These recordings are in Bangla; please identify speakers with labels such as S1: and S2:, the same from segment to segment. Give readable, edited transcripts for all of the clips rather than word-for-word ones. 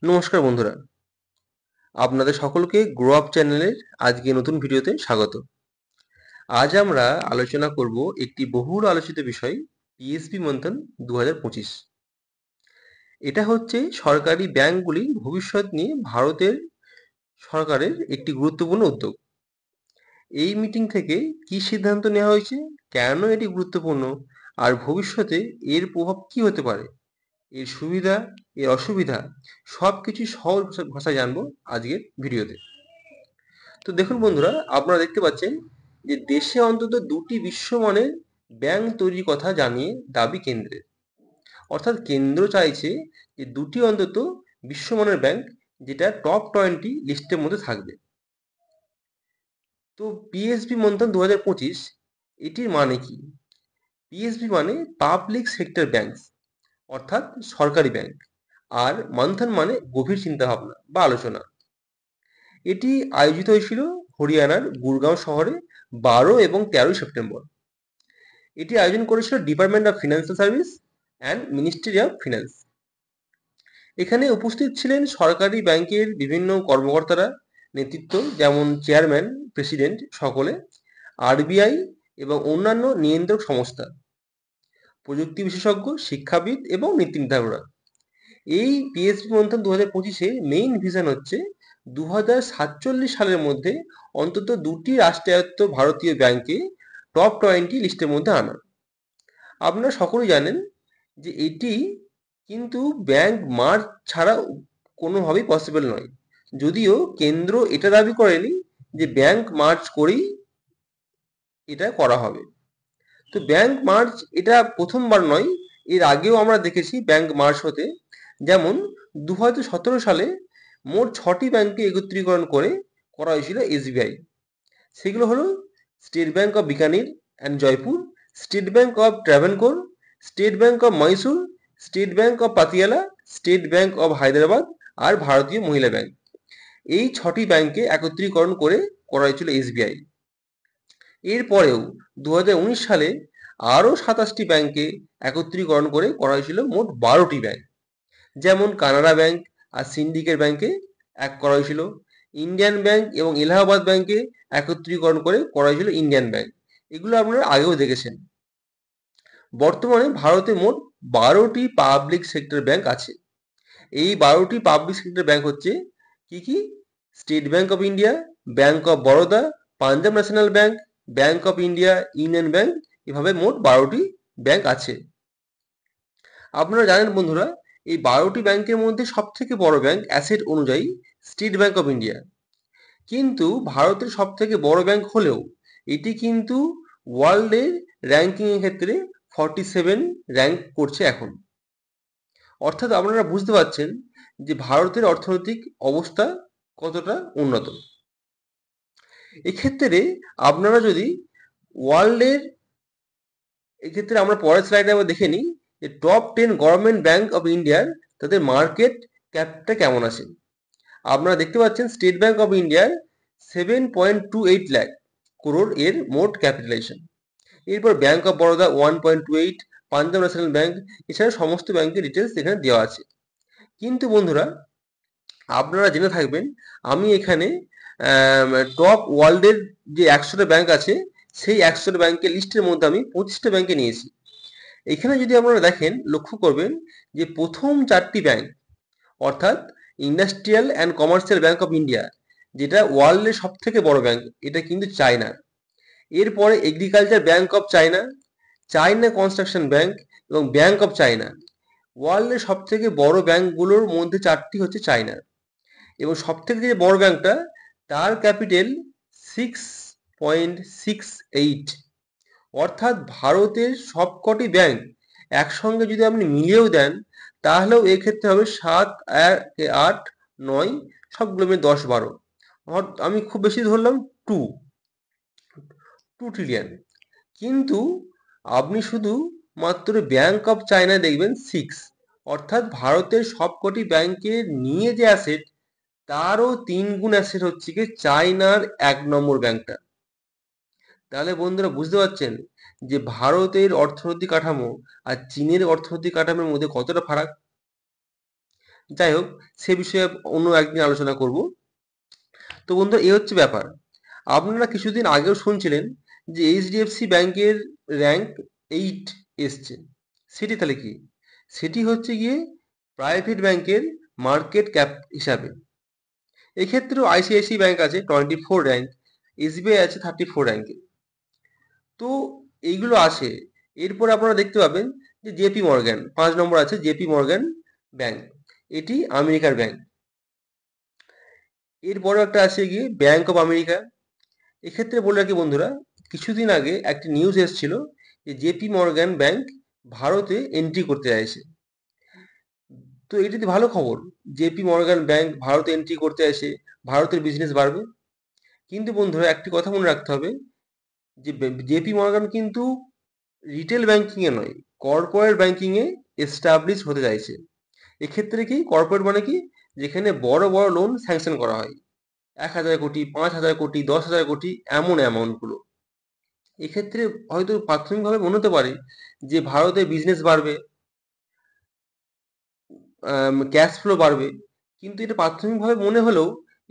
S1: নমস্কার বন্ধুরা, আপনাদের সকলকে গ্রো আপ চ্যানেলের আজকে নতুন ভিডিওতে স্বাগত। আজ আমরা আলোচনা করব একটি বহুল আলোচিত বিষয়, পিএসবি মন্থন 2025। এটা হচ্ছে সরকারি ব্যাংকগুলির ভবিষ্যৎ নিয়ে ভারতের সরকারের একটি গুরুত্বপূর্ণ উদ্যোগ। এই মিটিং থেকে কি সিদ্ধান্ত নেওয়া হয়েছে, কেন এটি গুরুত্বপূর্ণ, আর ভবিষ্যতে এর প্রভাব কি হতে পারে, এর সুবিধা, এর অসুবিধা সবকিছু সহজ ভাষায় জানবো আজকের ভিডিওতে। তো দেখুন বন্ধুরা, আপনারা দেখতে পাচ্ছেন যে দেশে অন্তত দুটি বিশ্বমানের ব্যাংক তৈরির কথা জানিয়ে দাবি কেন্দ্রের। অর্থাৎ কেন্দ্র চাইছে যে দুটি অন্তত বিশ্বমানের ব্যাংক, যেটা টপ 20 লিস্টের মধ্যে থাকবে। তো পিএসবি মন্থন 2025 এটির মানে কি? পিএসবি মানে পাবলিক সেক্টর ব্যাংক, অর্থাৎ সরকারি ব্যাংক, আর মন্থন মানে গভীর চিন্তাভাবনা বা আলোচনা। এটি আয়োজিত হয়েছিল হরিয়ানার গুরগাঁও শহরে 12 এবং 13 সেপ্টেম্বর। এটি আয়োজন করেছিল department of financial service and ministry of finance. এখানে উপস্থিত ছিলেন সরকারি ব্যাংকের বিভিন্ন কর্মকর্তারা, নেতৃত্ব যেমন চেয়ারম্যান, প্রেসিডেন্ট সকলে, আরবিআই এবং অন্যান্য নিয়ন্ত্রক সংস্থা, প্রযুক্তি বিশেষজ্ঞ, শিক্ষাবিদ এবং নীতি নির্ধারকরা। এই পিএসবি মন্থন 2025-এর মেইন ভিশন হচ্ছে 2047 সালের মধ্যে অন্তত দুটি রাষ্ট্রায়ত্ত ভারতীয় ব্যাংকে টপ 20 লিস্টের মধ্যে আনা। আপনারা সকলেই জানেন যে এটি কিন্তু ব্যাংক মার্জ ছাড়া কোনোভাবেই পসিবল নয়, যদিও কেন্দ্র এটা দাবি করেনি যে ব্যাংক মার্জ করেই এটা করা হবে। তো ব্যাংক মার্জ এটা প্রথমবার নয়, এর আগেও আমরা দেখেছি ব্যাংক মার্জ হতে। যেমন 2017 সালে মোট 6টি ব্যাংকে একত্রীকরণ করে করা হয়েছিল এসবিআই। সেগুলো হলো state bank of Bikaner and Jaipur, state bank of Travancore, state bank of Mahishur, state bank of Patiala, state bank of Hyderabad আর ভারতীয় মহিলা ব্যাংক। এই 6টি ব্যাংকে একত্রীকরণ করে করা হয়েছিল এসবিআই। এরপরেও 2019 সালে আরও 27টি ব্যাংকে একত্রীকরণ করে করা হয়েছিল মোট 12টি ব্যাংক। যেমন কানাড়া ব্যাংক আর সিন্ডিকেট ব্যাংকে এক করা হয়েছিল, ইন্ডিয়ান ব্যাংক এবং এলাহাবাদ ব্যাংকে একত্রীকরণ করে করা হয়েছিল ইন্ডিয়ান ব্যাংক। এগুলো আপনারা আগেও দেখেছেন। বর্তমানে ভারতে মোট 12টি পাবলিক সেক্টর ব্যাংক আছে। এই 12টি পাবলিক সেক্টর ব্যাংক হচ্ছে কি কি? State bank of India, bank of Baroda, Punjab national bank, bank of India, union bank, এভাবে মোট 12টি ব্যাংক আছে। আপনারা জানেন বন্ধুরা, এই 12টি ব্যাংকের মধ্যে সব থেকে বড় ব্যাংক অ্যাসেট অনুযায়ী স্টেট ব্যাংক অফ ইন্ডিয়া। কিন্তু ভারতের সব থেকে বড় ব্যাংক হলেও এটি কিন্তু ওয়ার্ল্ডের র্যাঙ্কিং এর ক্ষেত্রে 47 র্যাঙ্ক করছে এখন। অর্থাৎ আপনারা বুঝতে পারছেন যে ভারতের অর্থনৈতিক অবস্থা কতটা উন্নত। এক্ষেত্রে আপনারা যদি ওয়ার্ল্ডের, এক্ষেত্রে আমরা পরের স্লাইডে আবার দেখে নিই যে টপ 10 গভর্নমেন্ট ব্যাংক অফ ইন্ডিয়ার তাদের মার্কেট ক্যাপটা কেমন আছে। আপনারা দেখতে পাচ্ছেন স্টেট ব্যাংক অফ ইন্ডিয়ার 7.28 লাখ করোড় এর মোট ক্যাপিটালাইজেশন। এরপর bank of Baroda 1.28, Punjab national bank, এছাড়া সমস্ত ব্যাংকের ডিটেলস এখানে দেওয়া আছে। কিন্তু বন্ধুরা, আপনারা জেনে থাকবেন আমি এখানে টপ ওয়ার্ল্ডের যে 100টা ব্যাংক আছে সেই 100টা ব্যাংকের লিস্টের মধ্যে আমি 25টা ব্যাংকে নিয়েছি। এখানে যদি আপনারা দেখেন, লক্ষ্য করবেন যে প্রথম 4টি ব্যাংক, অর্থাৎ industrial and commercial bank of India, যেটা ওয়ার্ল্ডের সব থেকে বড় ব্যাংক, এটা কিন্তু চায়নার। এরপরে agriculture bank of China, China construction bank এবং ব্যাংক অফ চায়না। ওয়ার্ল্ডের সব থেকে বড় ব্যাংকগুলোর মধ্যে 4টি হচ্ছে চায়নার, এবং সব থেকে যে বড় ব্যাংকটা, তার ক্যাপিটাল 6.68। অর্থাৎ ভারতের সবকটি ব্যাংক একসঙ্গে যদি আপনি মিলিয়েও দেন, তাহলেও এক্ষেত্রে হবে 7, 8, 9, সবগুলো মিলে 10, 12। আমি খুব বেশি ধরলাম 2 ট্রিলিয়ন। কিন্তু আপনি শুধু মাত্র ব্যাংক অফ চায়না দেখবেন 6। অর্থাৎ ভারতের সবকটি ব্যাংকের নিয়ে যে অ্যাসেট, তারও 3 গুণ অ্যাসেট হচ্ছে কি চায়নার 1 নম্বর ব্যাংকটা। তাহলে বন্ধুরা বুঝতে পারছেন যে ভারতের অর্থনৈতিক কাঠামো আর চীনের অর্থনৈতিক কাঠামোর মধ্যে কতটা ফারাক। যাই হোক, সে বিষয়ে অন্য একদিন আলোচনা করব। তো বন্ধুরা, এই হচ্ছে ব্যাপার। আপনারা কিছুদিন আগেও শুনছিলেন যে এইচডিএফসি ব্যাংকের র্যাঙ্ক 8 এসছে। সেটি তাহলে কি? সেটি হচ্ছে গিয়ে প্রাইভেট ব্যাংকের মার্কেট ক্যাপ হিসাবে। এক্ষেত্রেও আইসিআইসি ব্যাংক আছে 24 র্যাঙ্ক, এসবিআই আছে 34 র্যাঙ্কে। তো এইগুলো আছে। এরপর আপনারা দেখতে পাবেন যে জেপি মর্গ্যান 5 নম্বর আছে, জেপি মর্গ্যান ব্যাংক। এটি আমেরিকার ব্যাংক। এরপরে একটা আছে গিয়ে ব্যাংক অফ আমেরিকা। এক্ষেত্রে বলে রাখি বন্ধুরা, কিছুদিন আগে একটি নিউজ এসেছিল যে জেপি মর্গ্যান ব্যাংক ভারতে এন্ট্রি করতে চাইছে। তো এটি তো ভালো খবর, জেপি মর্গ্যান ব্যাংক ভারতে এন্ট্রি করতে আসে, ভারতের বিজনেস বাড়বে। কিন্তু বন্ধুরা, একটি কথা মনে রাখতে হবে যে জেপি মর্গ্যান কিন্তু রিটেল ব্যাংকিংয়ে নয়, কর্পোরেট ব্যাংকিংয়ে এস্টাবলিশ হতে চাইছে। এক্ষেত্রে কি কর্পোরেট মানে কি? যেখানে বড় বড় লোন স্যাংশন করা হয়, 1,000 কোটি, 5,000 কোটি, 10,000 কোটি, এমন অ্যামাউন্টগুলো। এক্ষেত্রে হয়তো প্রাথমিকভাবে মনে হতে পারে যে ভারতে বিজনেস বাড়বে, ক্যাশ ফ্লো বাড়বে। কিন্তু এটা প্রাথমিকভাবে মনে হলেও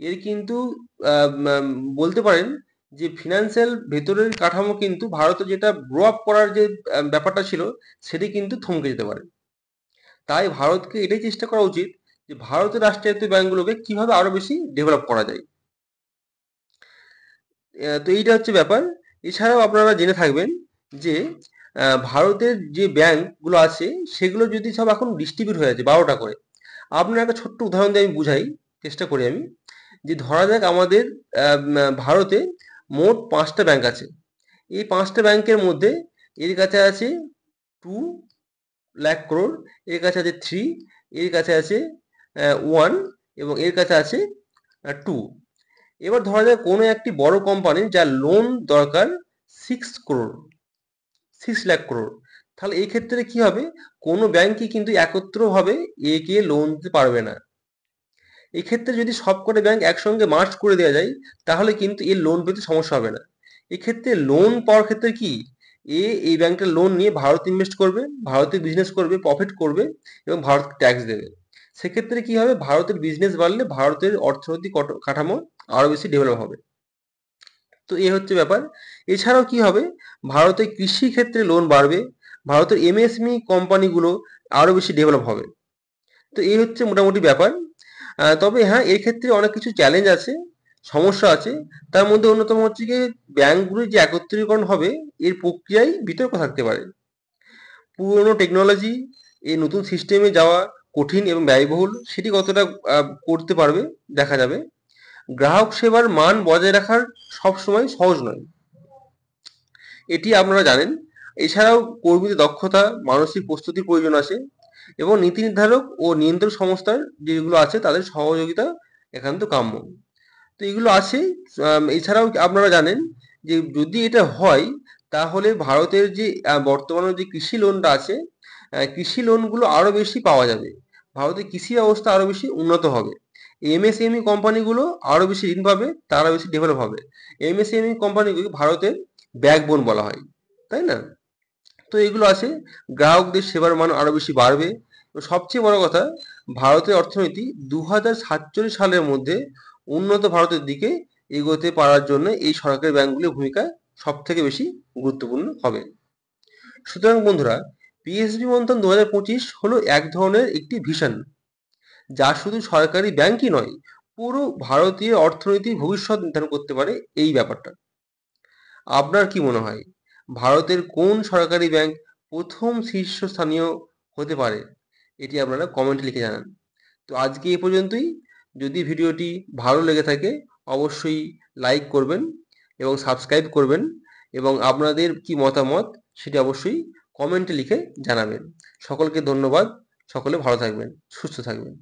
S1: এর কিন্তু বলতে পারেন যে ফিনান্সিয়াল ভেতরের কাঠামো কিন্তু ভারতে যেটা গ্রো আপ করার যে ব্যাপারটা ছিল, সেটি কিন্তু থমকে যেতে পারে। তাই ভারতকে এটাই চেষ্টা করা উচিত যে ভারতের রাষ্ট্রায়ত্ত ব্যাংকগুলোকে কিভাবে আরো বেশি ডেভেলপ করা যায়। তো এইটা হচ্ছে ব্যাপার। এছাড়াও আপনারা জেনে থাকবেন যে ভারতের যে ব্যাংকগুলো আছে সেগুলো যদি সব এখন ডিস্ট্রিবিউট হয়ে আছে 12টা করে। আপনার একটা ছোট্ট উদাহরণ দিয়ে আমি বুঝাই, চেষ্টা করি আমি। যে ধরা যাক আমাদের ভারতে মোট 5টা ব্যাংক আছে। এই 5টা ব্যাংকের মধ্যে এর কাছে আছে 2 লাখ crore, এর কাছে আছে 3, এর কাছে আছে 1, এবং এর কাছে আছে 2। এবার ধরা যায় কোনো একটি বড় কোম্পানি যার লোন দরকার 6 লাখ crore। তাহলে এই ক্ষেত্রে কি হবে? কোনো ব্যাংকই কিন্তু একত্রভাবে একে লোন দিতে পারবে না। এক্ষেত্রে যদি সবকটা ব্যাংক একসঙ্গে মার্জ করে দেওয়া যায়, তাহলে কিন্তু এর লোন পেতে সমস্যা হবে না। এক্ষেত্রে লোন পাওয়ার ক্ষেত্রে কি, এই ব্যাংকের লোন নিয়ে ভারত ইনভেস্ট করবে, ভারতে বিজনেস করবে, প্রফিট করবে, এবং ভারত ট্যাক্স দেবে। সেক্ষেত্রে কি হবে? ভারতের বিজনেস বাড়লে ভারতের অর্থনৈতিক কাঠামো আরো বেশি ডেভেলপ হবে। তো এই হচ্ছে ব্যাপার। এছাড়াও কি হবে? ভারতে কৃষি ক্ষেত্রে লোন বাড়বে, ভারতের এমএসএমই কোম্পানিগুলো আরো বেশি ডেভেলপ হবে। তো এই হচ্ছে মোটামুটি ব্যাপার। তবে হ্যাঁ, এর ক্ষেত্রে অনেক কিছু চ্যালেঞ্জ আছে, সমস্যা আছে। তার মধ্যে অন্যতম হচ্ছে গিয়ে ব্যাংকগুলির যে একত্রীকরণ হবে, এর প্রক্রিয়ায় বিতর্ক থাকতে পারে। পুরনো টেকনোলজি এই নতুন সিস্টেমে যাওয়া কঠিন এবং ব্যয়বহুল, সেটি কতটা করতে পারবে দেখা যাবে। গ্রাহক সেবার মান বজায় রাখার সবসময় সহজ নয়, এটি আপনারা জানেন। এছাড়াও কর্মীদের দক্ষতা, মানসিক প্রস্তুতির প্রয়োজন আছে, এবং নীতি নির্ধারক ও নিয়ন্ত্রক সংস্থার যেগুলো আছে তাদের সহযোগিতা একান্ত কাম্য। তো এগুলো আছে। এছাড়াও আপনারা জানেন যে যদি এটা হয়, তাহলে ভারতের যে বর্তমানে যে কৃষি লোনটা আছে, কৃষি লোনগুলো আরো বেশি পাওয়া যাবে, ভারতের কৃষি ব্যবস্থা আরো বেশি উন্নত হবে, এমএসএমই কোম্পানিগুলো আরো বেশি ঋণ পাবে, তারা বেশি ডেভেলপ হবে। এমএসএমই কোম্পানিগুলো ভারতের ব্যাকবোন বলা হয়, তাই না? তো এগুলো আছে। গ্রাহকদের সেবার মান আরো বেশি বাড়বে। সবচেয়ে বড় কথা, ভারতের অর্থনীতি 2047 সালের মধ্যে উন্নত ভারতের দিকে এগোতে পারার জন্য এই সরকারি ব্যাংকগুলির ভূমিকা সব থেকে বেশি গুরুত্বপূর্ণ হবে। সুতরাং বন্ধুরা, পিএসবি মন্থন 2025 হলো এক ধরনের একটি ভিশন, যা শুধু সরকারি ব্যাংকই নয়, পুরো ভারতীয় অর্থনীতির ভবিষ্যৎ নির্ধারণ করতে পারে এই ব্যাপারটা। আপনার কি মনে হয়, ভারতের কোন সরকারি ব্যাংক প্রথম শীর্ষস্থানীয় হতে পারে? এটি আপনারা কমেন্টে লিখে জানান। তো আজকে এই পর্যন্তই। যদি ভিডিওটি ভালো লেগে থাকে, অবশ্যই লাইক করবেন এবং সাবস্ক্রাইব করবেন, এবং আপনাদের কি মতামত সেটি অবশ্যই কমেন্টে লিখে জানাবেন। সকলকে ধন্যবাদ। সকলে ভালো থাকবেন, সুস্থ থাকবেন।